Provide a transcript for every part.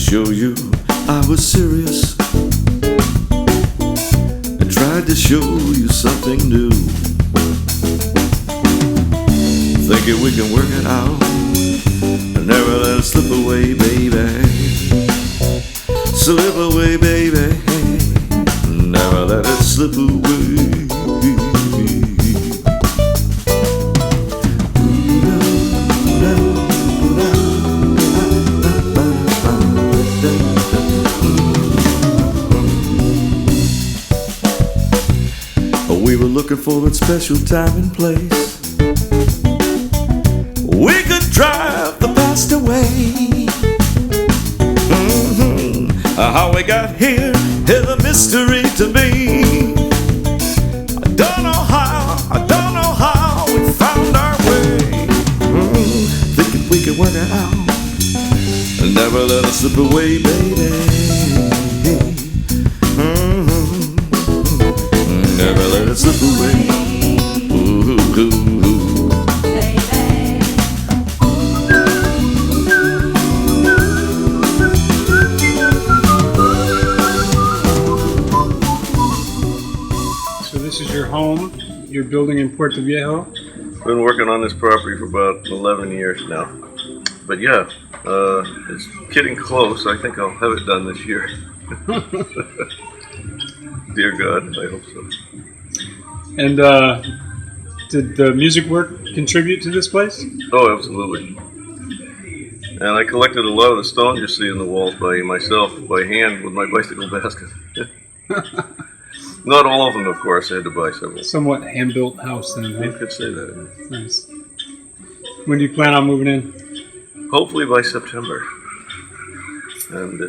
show you I was serious. I tried to show you something new. Thinking we can work it out and never let it slip away, baby. Slip away, baby. Never let it slip away. We were looking for that special time and place. We could drive the past away. How we got here is a mystery to me. I don't know how we found our way. Thinking we could work it out and never let it slip away, baby. Never let it slip away. Ooh, ooh, ooh. So this is your home, you're building in Puerto Viejo? Been working on this property for about 11 years now. But yeah, it's getting close. I think I'll have it done this year. Dear God, I hope so. And did the music work contribute to this place? Oh, absolutely. And I collected a lot of the stones you see in the walls by myself, by hand, with my bicycle basket. Not all of them, of course. I had to buy several. Somewhat hand-built house then, You right? could say that. Nice. When do you plan on moving in? Hopefully by September. And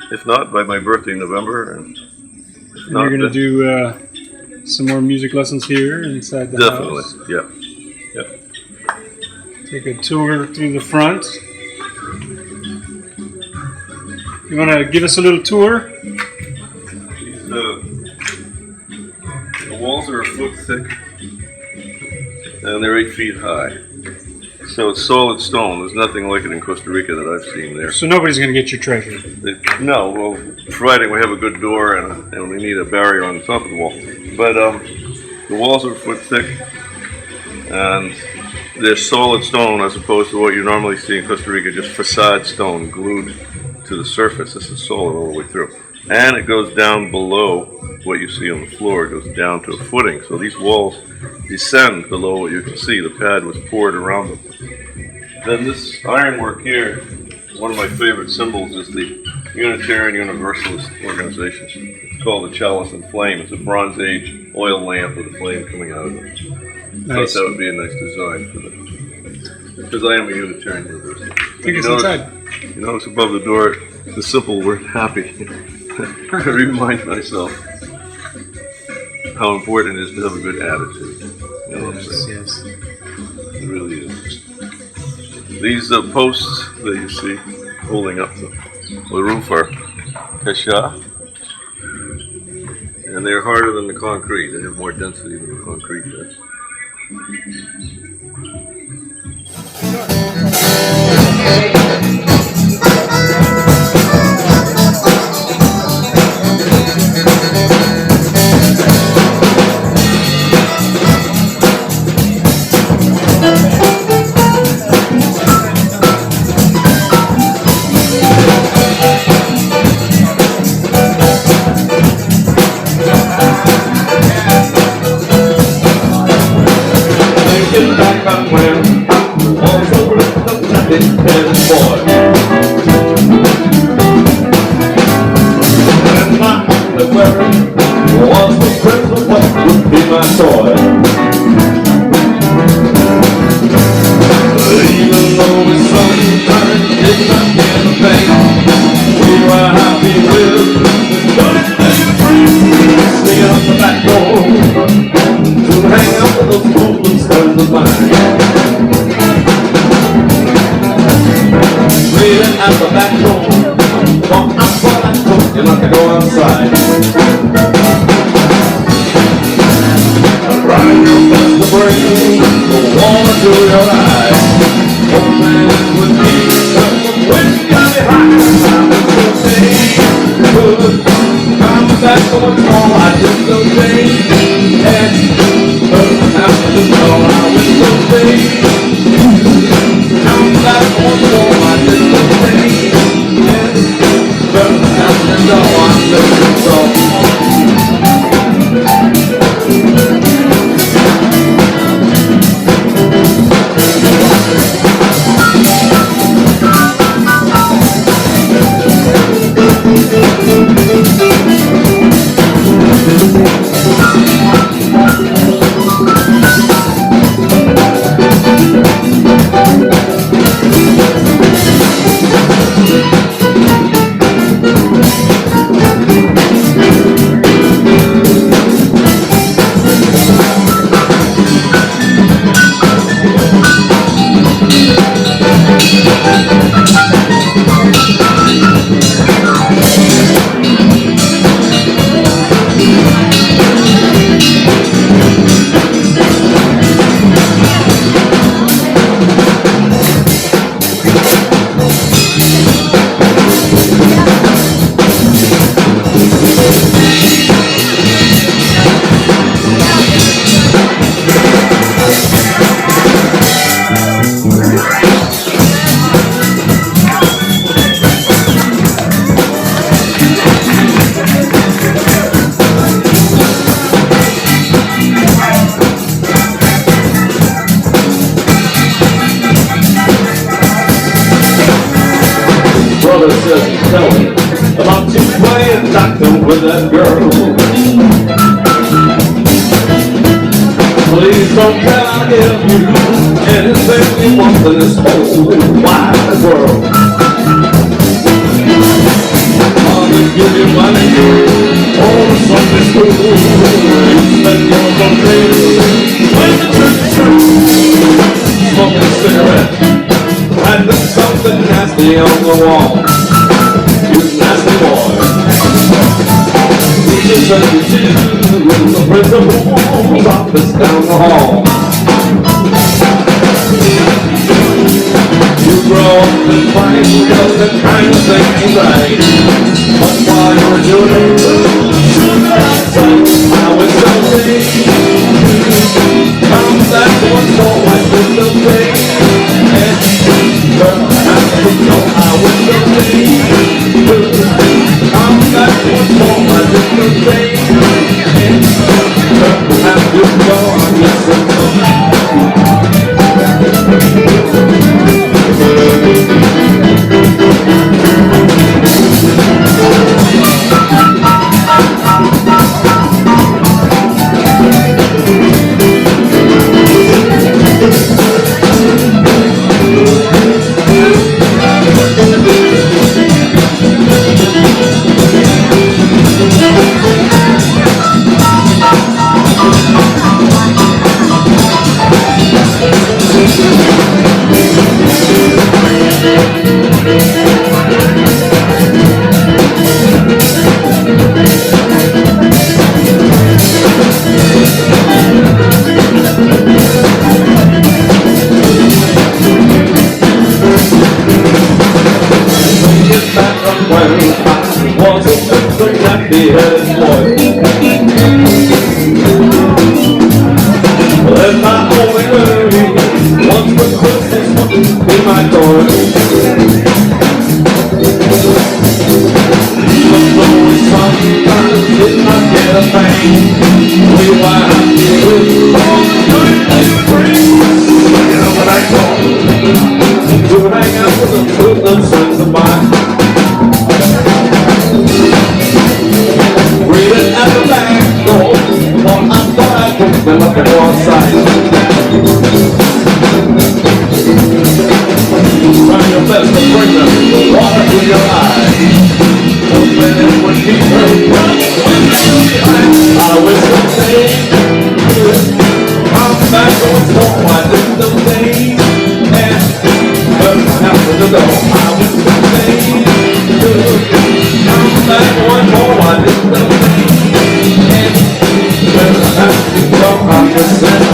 if not, by my birthday in November. And if not, you're going to do some more music lessons here inside the house? Definitely, yeah. Take a tour through the front. You want to give us a little tour? The walls are a foot thick, and they're 8 feet high. So it's solid stone. There's nothing like it in Costa Rica that I've seen there. So nobody's going to get your treasure? No, well, providing we have a good door and we need a barrier on the top of the wall. But the walls are a foot thick, and they're solid stone as opposed to what you normally see in Costa Rica, just facade stone glued to the surface. This is solid all the way through. And it goes down below what you see on the floor. It goes down to a footing. So these walls descend below what you can see. The pad was poured around them. Then this ironwork here, one of my favorite symbols is the Unitarian Universalist organization. It's called the Chalice and Flame. It's a Bronze Age oil lamp with a flame coming out of it. Nice. Thought that would be a nice design for the, because I am a Unitarian Universalist. Take us inside. You notice above the door the simple word happy. I remind myself how important it is to have a good attitude. You know what I'm saying? Yes. It really is. These posts that you see holding up the roof are kasha, and they're harder than the concrete. They have more density than the concrete does. At the back door, walk out for that coat, you're not to go outside. Ride your best to bring the water to your eyes. Open with me, when you got it hot. back once more, I just don't think. And after the door, I was so big. Come back once more, I just don't think. And after the door, I'm looking so. Brother says he's telling about you playing doctor with that girl. Please don't tell I give you anything you want in this whole wide world. I'll give you money or Sunday school. You spend your money when the church smoking a cigarette. And there's something nasty on the wall. You nasty boy. You just said you do in the principal's office down the hall. You grow up and find because that kind of thing ain't right. But while you're doing it, I was something. Come back once more, I did the thing. Girl, I know I was the thing. Come back once more, I did the thing. Girl, I have to go, I'm missing big-headed boy. Well, if I only knew once for Christmas be my toy. But though sometimes did not get a thing, we wind up with all the good and free. You know what I call to hang out with a good little friends of mine. Reading at the back door, for I thought I could be looking for a sign. Try your best to bring the water to your eyes. Hoping it would keep her running when you're behind. I wish I'd say, I'm back once more, I did the thing. And after the door, I wish I'd say, I'm back once more, I did the thing. And after the door, I wish I'd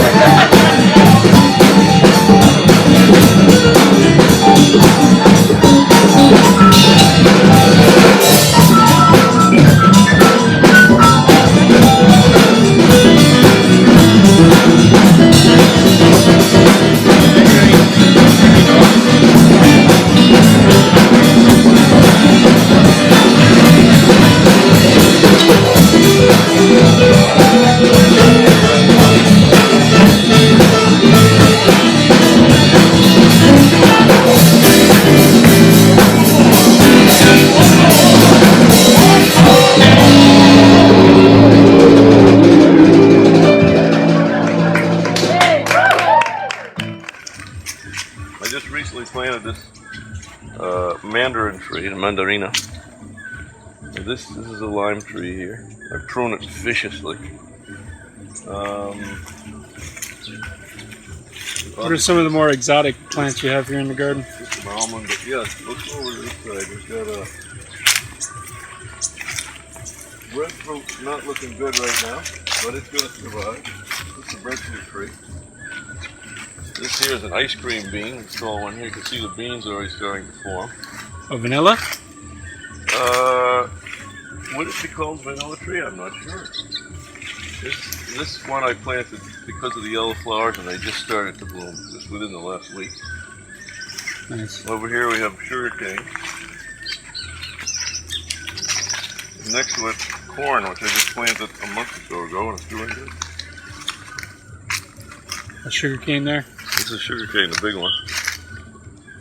I just recently planted this mandarin tree, a mandarina. And this is a lime tree here. I prune it viciously. What are some of the more exotic plants you have here in the garden? Just an almond, but yeah, let's go over to this side. We've got a breadfruit, not looking good right now, but it's going to survive. This is a breadfruit tree. This here is an ice cream bean. It's tall one here. You can see the beans are already starting to form. Oh, vanilla? Would it be called vanilla tree? I'm not sure. This one I planted because of the yellow flowers, and they just started to bloom just within the last week. Nice. Over here we have sugar cane. Next to it, corn, which I just planted a month or so ago, and it's doing good. A sugar cane there? This is sugar cane, the big one.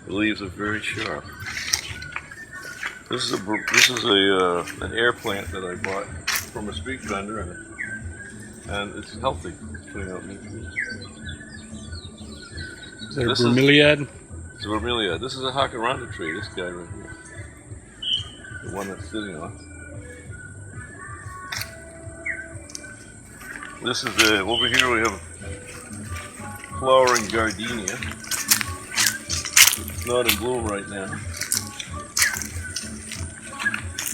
The leaves are very sharp. This is an air plant that I bought from a street vendor, and it's healthy. It's putting out new fruits. Is that a bromeliad? It's a bromeliad. This is a jacaranda tree. This guy right here, the one that's sitting on. This is over here we have flowering gardenia. It's not in bloom right now.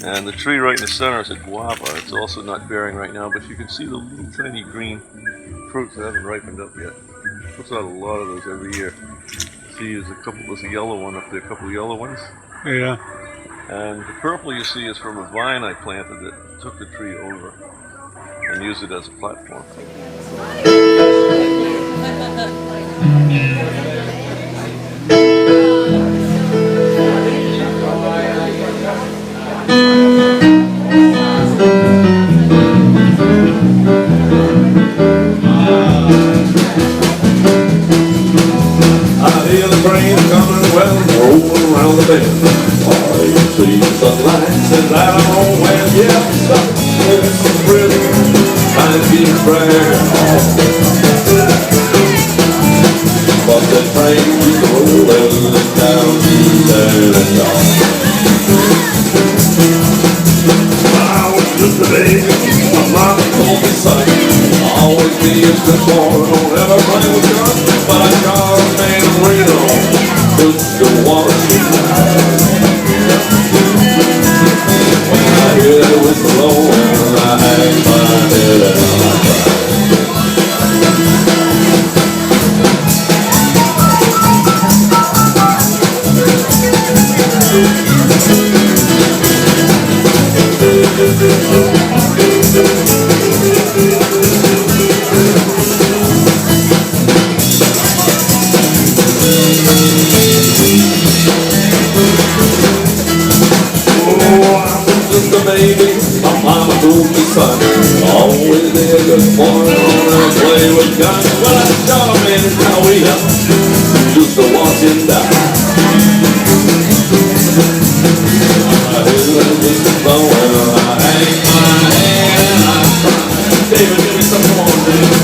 And the tree right in the center is a guava. It's also not bearing right now, but you can see the little tiny green fruits that haven't ripened up yet. Puts out a lot of those every year. See, there's a yellow one up there, a couple of yellow ones. Yeah. And the purple you see is from a vine I planted that took the tree over and used it as a platform. I hear the train coming well, rolling around the bend. All you see is sunlight, says that I'm on when yeah, stop. It's so pretty, time keeps dragging on. But the train keeps rolling down there and down. I was just a baby, my mama told me son, always be a good boy, don't ever play with guns. But I got a man in Reno, just to watch me die. When I hear that whistle blowing, I hang my head and I cry. Just a baby, my mama told me son, always be a good boy, don't play with guns. Well, I shot him in Tahuita, just to watch him die. I hear that whistle blowing, I hang my head and I cry. David, give me some more, David.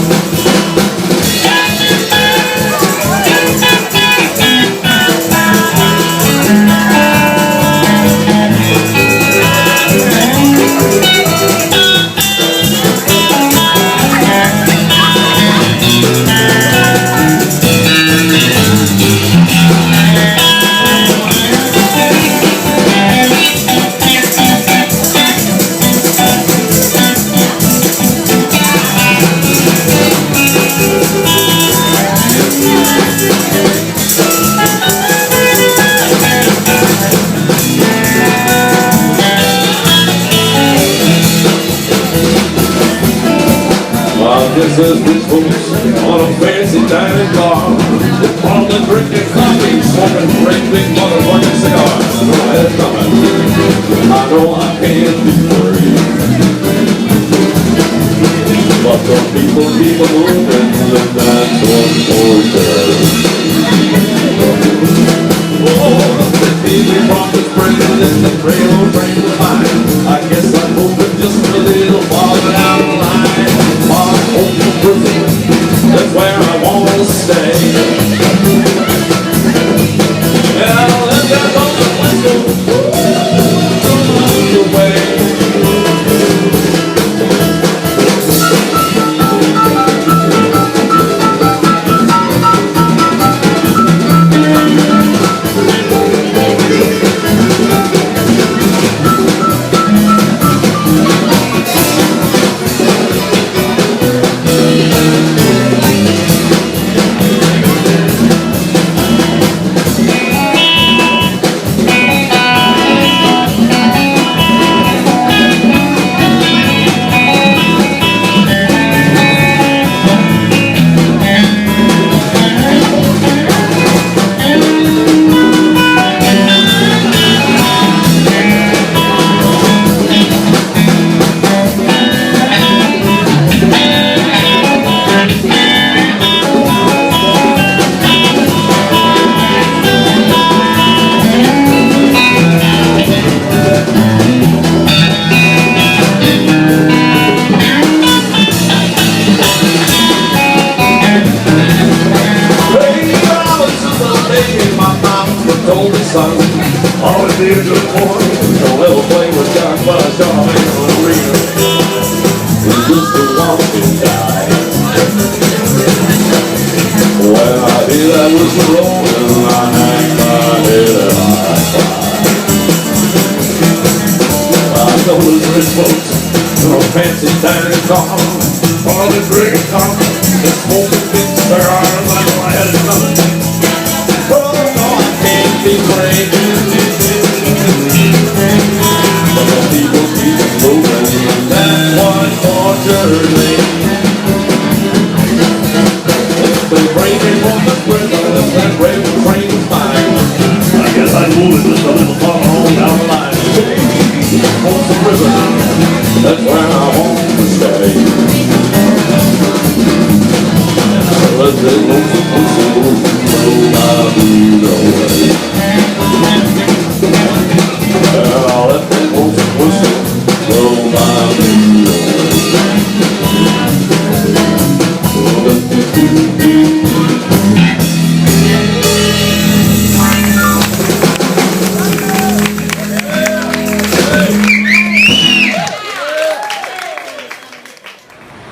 This is the folks on a fancy dining car. They're probably drinking coffee, smoking great big motherfucking cigars. I know that's coming. I know I can't be free. But the people keep a moving, and that's one for sure. Oh, the TV prophets bringing in the railroad train to mine. I guess I'm moving just a little farther down the line. That's where I want to stay. told me, son, always be a good boy. Don't ever play with guns, but I sure ain't gonna read it. It's just a walking die. When I hear that whistle rolling, I hang my head and I cry. I know those rich folks in a fancy dining car, all the great talk, the smoking big spare arms, I know I had it coming. Oh no, I can't be brave, but the people keep moving, that's what tortures me. Been breaking from the prisoners and rail trains mine. I guess I'd move it just a little far on down the line. On the river, that's where I want to stay. And let that lonesome whistle blow my blues away. I'll let that lonesome whistle blow my blues away.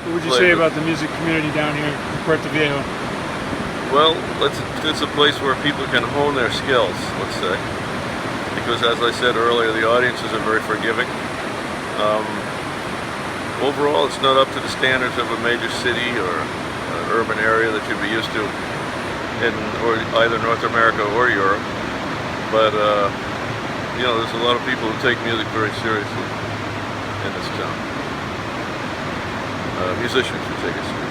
What would you say about the music community down here in Puerto Viejo? Well, it's a place where people can hone their skills, let's say. Because as I said earlier, the audiences are very forgiving. Overall, it's not up to the standards of a major city or an urban area that you'd be used to in either North America or Europe. But, you know, there's a lot of people who take music very seriously in this town. Musicians who take it seriously.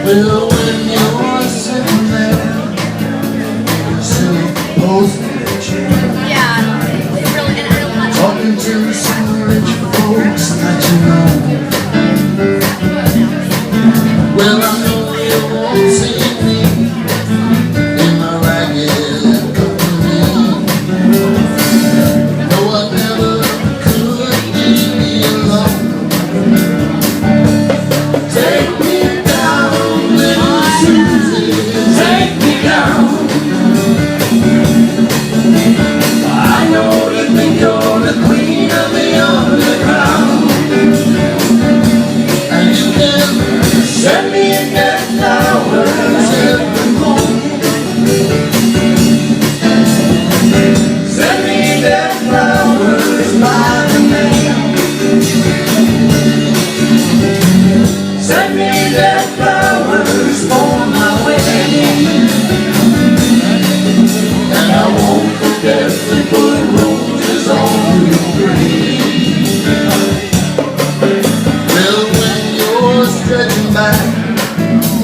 Well, when you're sitting there, supposed talking to some rich folks that you know. Well, I know you won't see me in my ragged company. No, I never could be alone. Take me down, little Susie, take me down. I know you think you're the queen of the underground, and you can send me a dead flowers every morning. Send me dead flowers by the name. Send me dead flowers for my wedding, and I won't forget to put roses on your grave. Well, when you're stretching back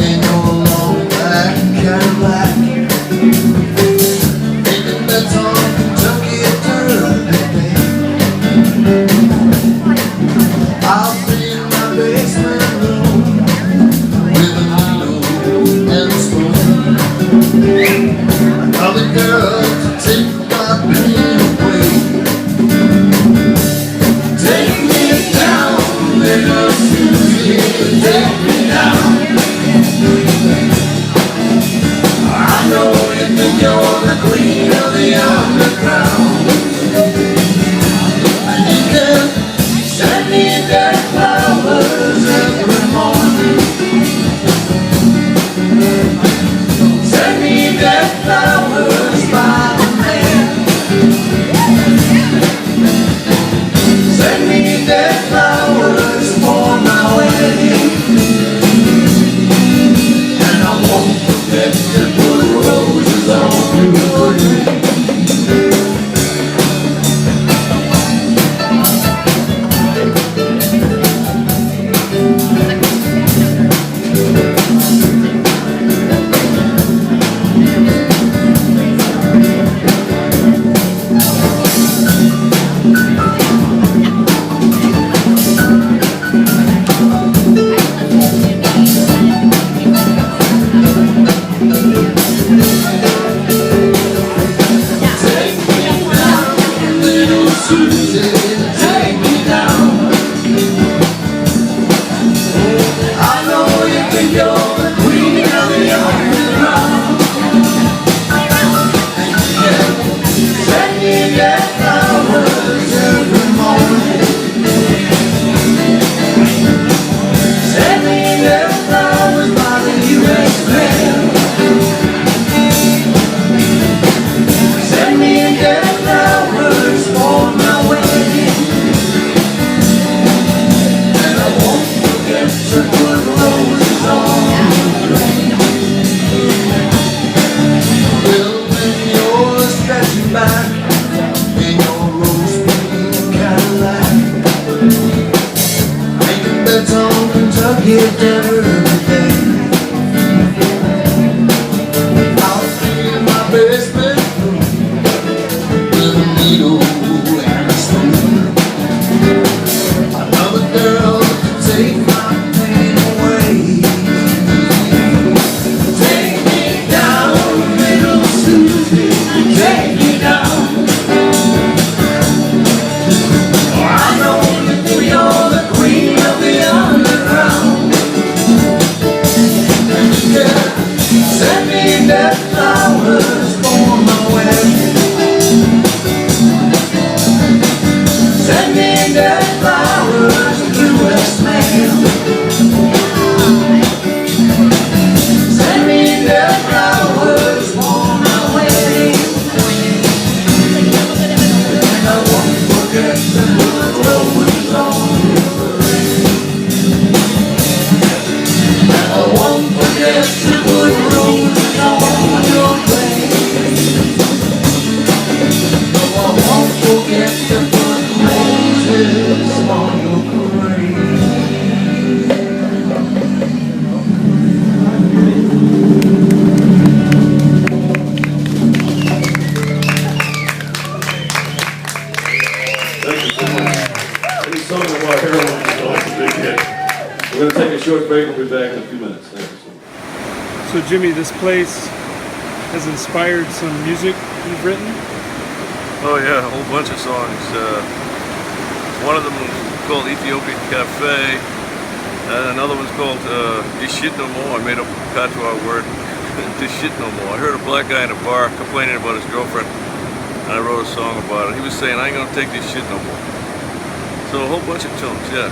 in your long black Cadillac, making bets on Kentucky Derby, I'll be in my basement room with a needle and a spoon. Another girl to take my pain away. me dead flowers for my wedding, and I won't forget to put roses on your grave. Well, when you're stretching back in your rose-pink Cadillac, making bets on Kentucky every day, I'll be in my basement with a needle and a spoon. Another girl to take my pain away. Take me down, little Susie, take me down. I know that you're the queen of the underground. Yeah, send me dead flowers for my wedding. Send me dead flowers, U.S. mail. Send me dead flowers for my wedding. And I won't forget to put roses on your parade. And I won't forget to put roses on your grave. No, I won't forget to put roses on your grave. Thank you so much. Any song about heroin is always a big hit. We're going to take a short break. We'll be back in a few minutes. Thank you so much. So Jimmy, this place has inspired some music you've written? Oh yeah, a whole bunch of songs. One of them was called Ethiopian Cafe, and another one's called This Shit No More. I made up a patois word, This Shit No More. I heard a black guy in a bar complaining about his girlfriend, and I wrote a song about it. He was saying, I ain't gonna take this shit no more. So a whole bunch of tunes, yeah.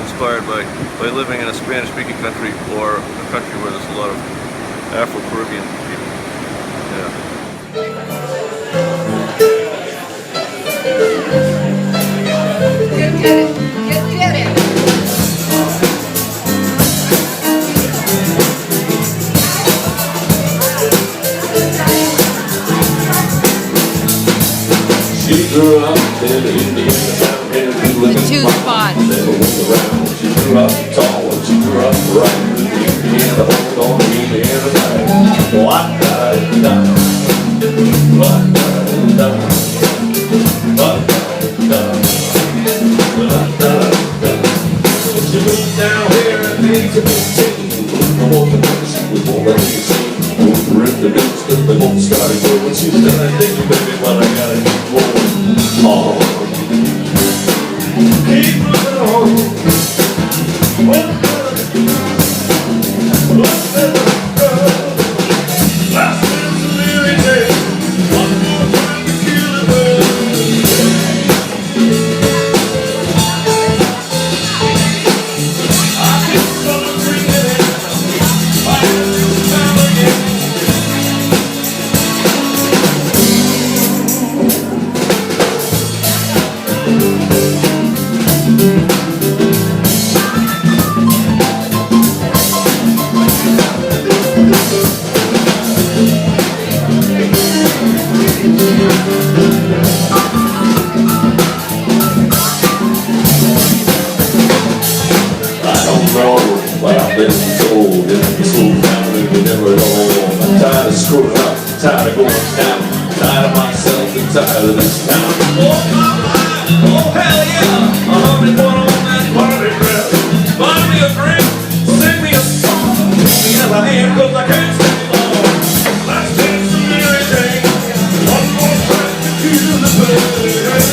Inspired by living in a Spanish-speaking country or a country where there's a lot of Afro-Caribbean people. Yeah. Get it. She grew up in Indiana, down here in The two spots. Never went around. She grew up tall and she grew up right. Indiana, hold on, Indiana, right. Wa-da-da, wa-da-da, wa-da-da, wa-da-da. She moved down here at the age of 15. I want to know she was born at 18. Ripped the news cause they both started growing. She was done, I think, baby, but I gotta keep rolling. Oh, keep moving on. Last man's a weary day. One more time to kill the bird. I get someone bringing it. I have this time again. But I've been told in the school family we never know. I'm tired of screwing up, tired of going down, tired of myself and tired of this town. Oh my mind, oh hell yeah, 101 on that party dress. Buy me a drink, sing me a song, take me as I am 'cause I can't stay long. Last dance of Mary Jane, one more time to kill the bird.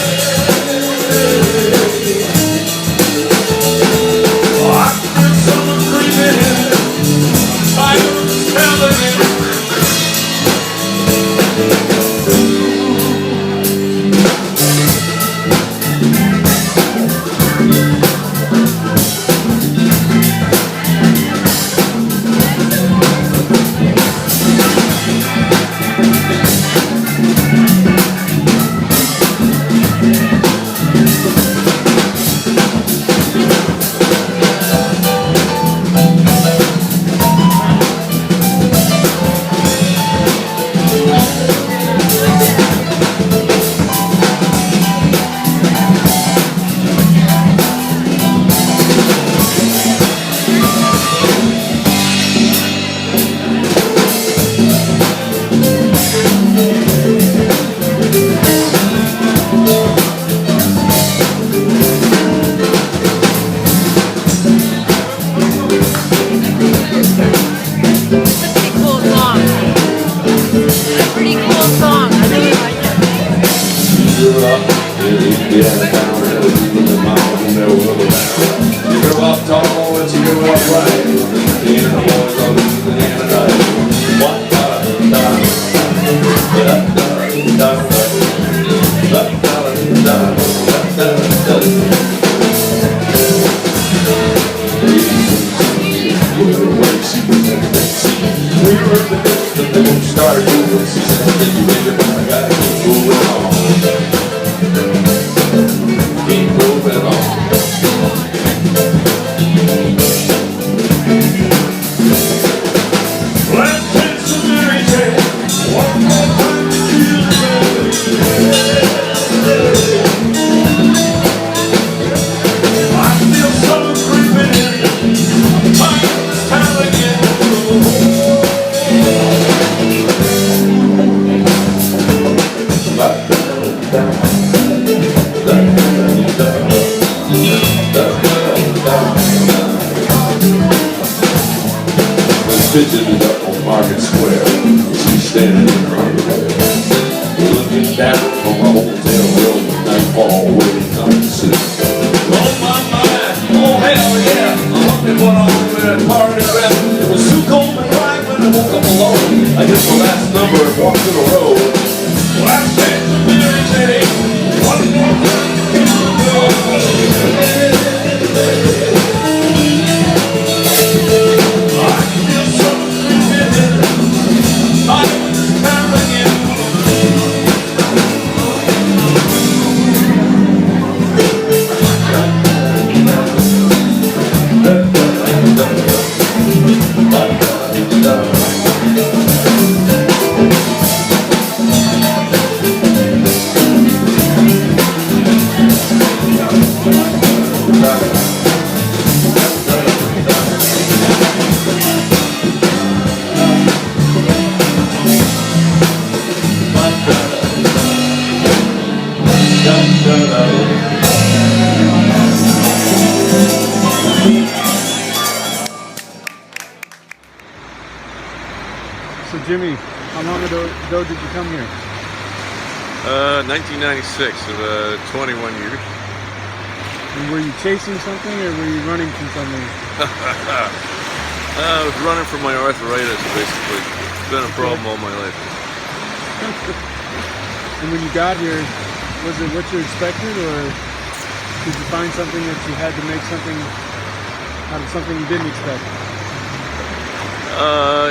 I feel someone breathing in. I was telling you. grew up in Indiana town, and was with the mom who never will around. She grew up tall and she grew up right. The inner boys on the Indiana night. What da da da da da we were the best and then started moving. She said, "Did you read it? I gotta keep moving on. Keep moving on." Let's take some Mary Jane. One more time to feel the I feel summer creeping in. Time is time again. Pigeon is up on Market Square. She's standing in her underwear, looking down from a hotel room at nightfall, waiting on the city. Oh my mind, oh hell yeah! I wondered what I was wearing at party dress. It was too cold to cry when I woke up alone. I hit the last number and walked to the road. Well, I said to Mary Jane, one more time to kill the road. So Jimmy, how long ago did you come here? 1996, 21 years. And were you chasing something or were you running from something? I was running from my arthritis, basically. It's been a problem all my life. And when you got here, was it what you expected, or did you find something that you had to make something out of something you didn't expect?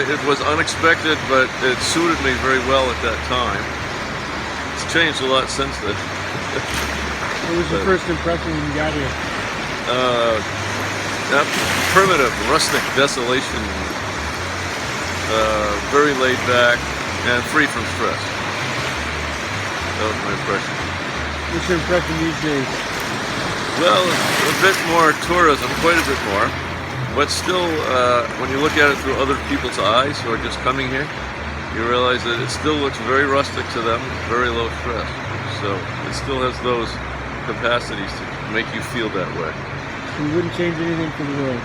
It was unexpected, but it suited me very well at that time. It's changed a lot since then. What was your first impression when you got here? That primitive, rustic desolation, very laid back and free from stress. That was my impression. What's your impression these days? Well, a bit more tourism, quite a bit more. But still, when you look at it through other people's eyes who are just coming here, you realize that it still looks very rustic to them, very low stress. So it still has those capacities to make you feel that way. So you wouldn't change anything for the world?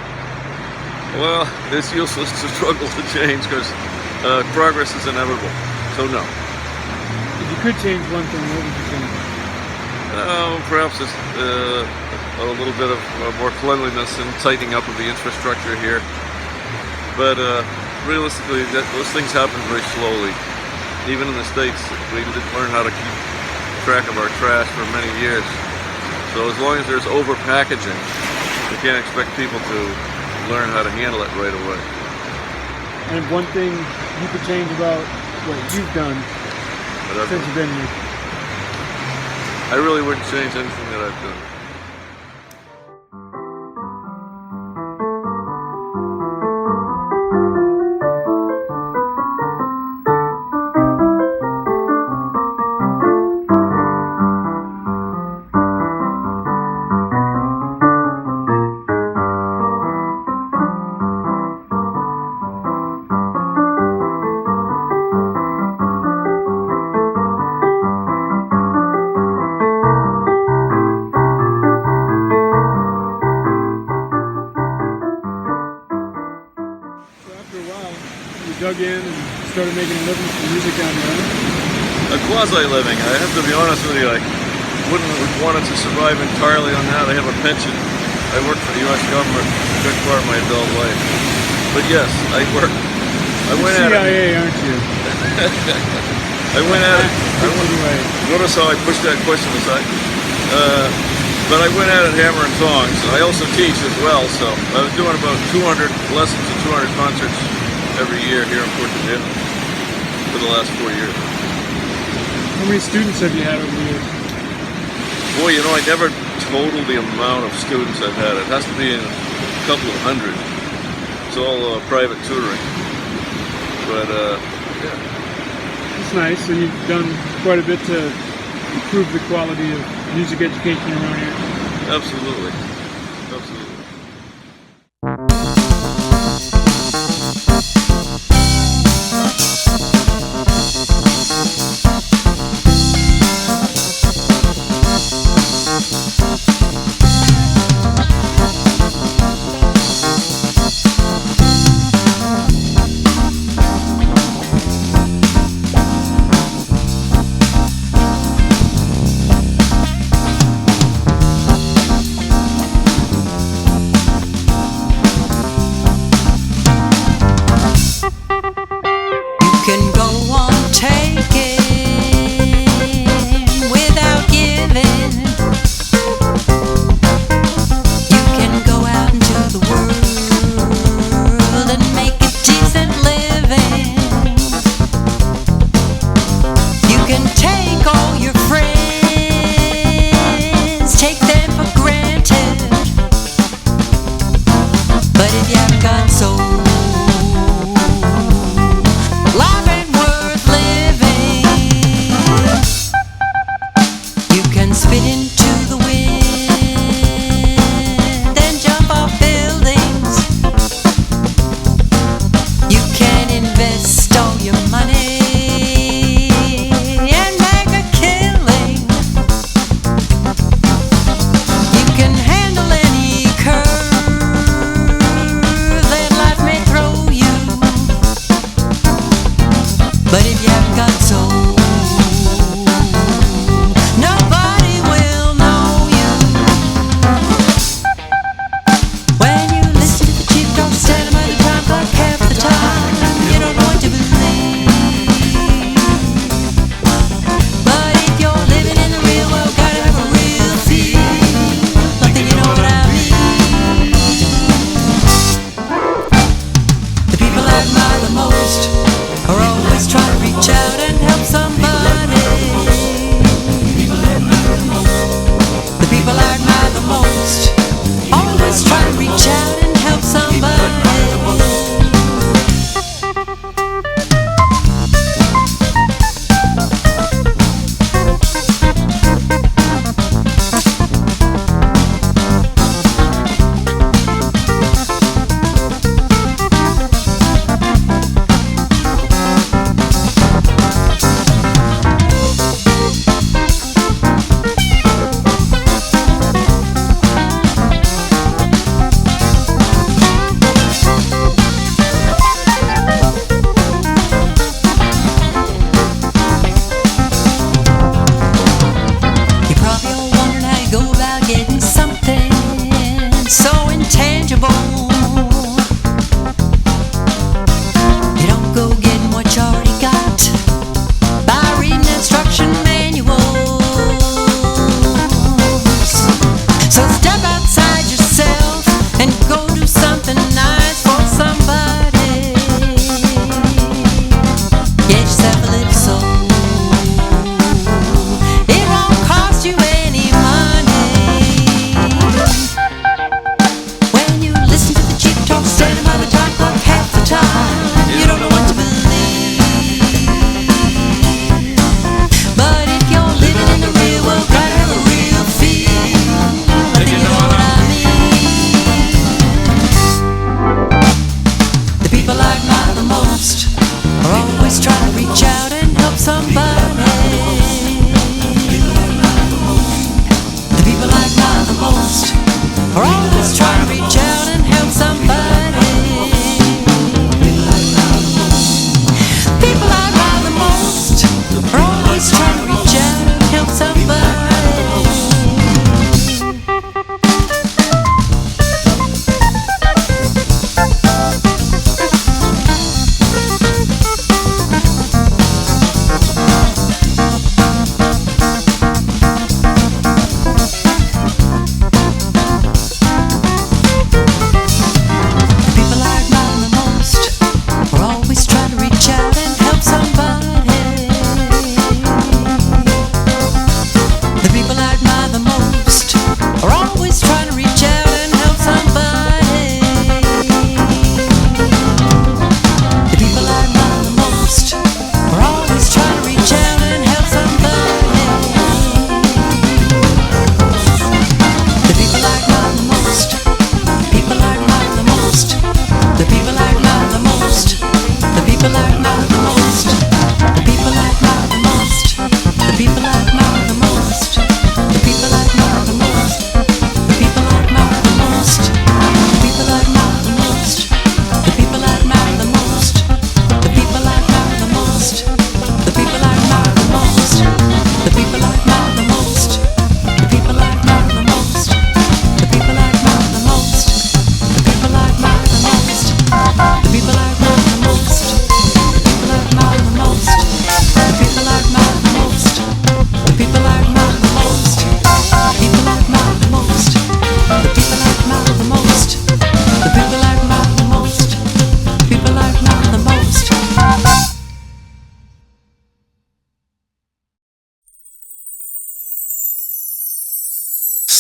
Well, it's useless to struggle to change because progress is inevitable. So no. If you could change one thing, what would you change? Perhaps it's a little bit of more cleanliness and tightening up of the infrastructure here. But realistically, those things happen very slowly. Even in the States, we didn't learn how to keep track of our trash for many years. So as long as there's over-packaging, you can't expect people to learn how to handle it right away. And one thing you could change about what you've done since you've been here? I really wouldn't change anything that I've done. Dug in and started making a living from music on your own? a quasi-living. I have to be honest with you, I wouldn't want it to survive entirely on that. I have a pension. I work for the U.S. government a good part of my adult life. But yes, I work. I went at it. CIA, aren't you? I went at it. Anyway, Notice how I pushed that question aside. But I went at it hammer and tongs. I also teach as well, so I was doing about 200 lessons and 200 concerts every year here in Puerto Rico for the last 4 years. how many students have you had over the years? Boy, you know, I never totaled the amount of students I've had. It has to be in a couple of hundred. It's all private tutoring. But, yeah. It's nice, and you've done quite a bit to improve the quality of music education around here. Absolutely. Absolutely. Can go on taking without giving. You can go out into the world and make a decent living. You can take all your friends, take them for granted. But if you haven't got soul, life ain't worth living. You can spit into the wind and jump off buildings. You can invest all your money and make a killing. You can handle any curve that life may throw you. But if you haven't got soul, nobody will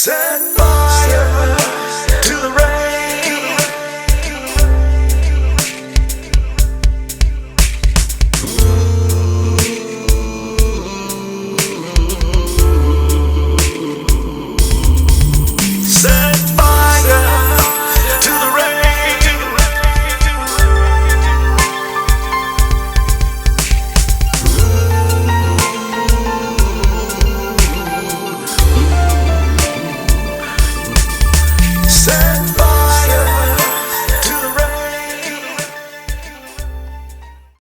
Set fire to the rain. Set fire to the rain. Set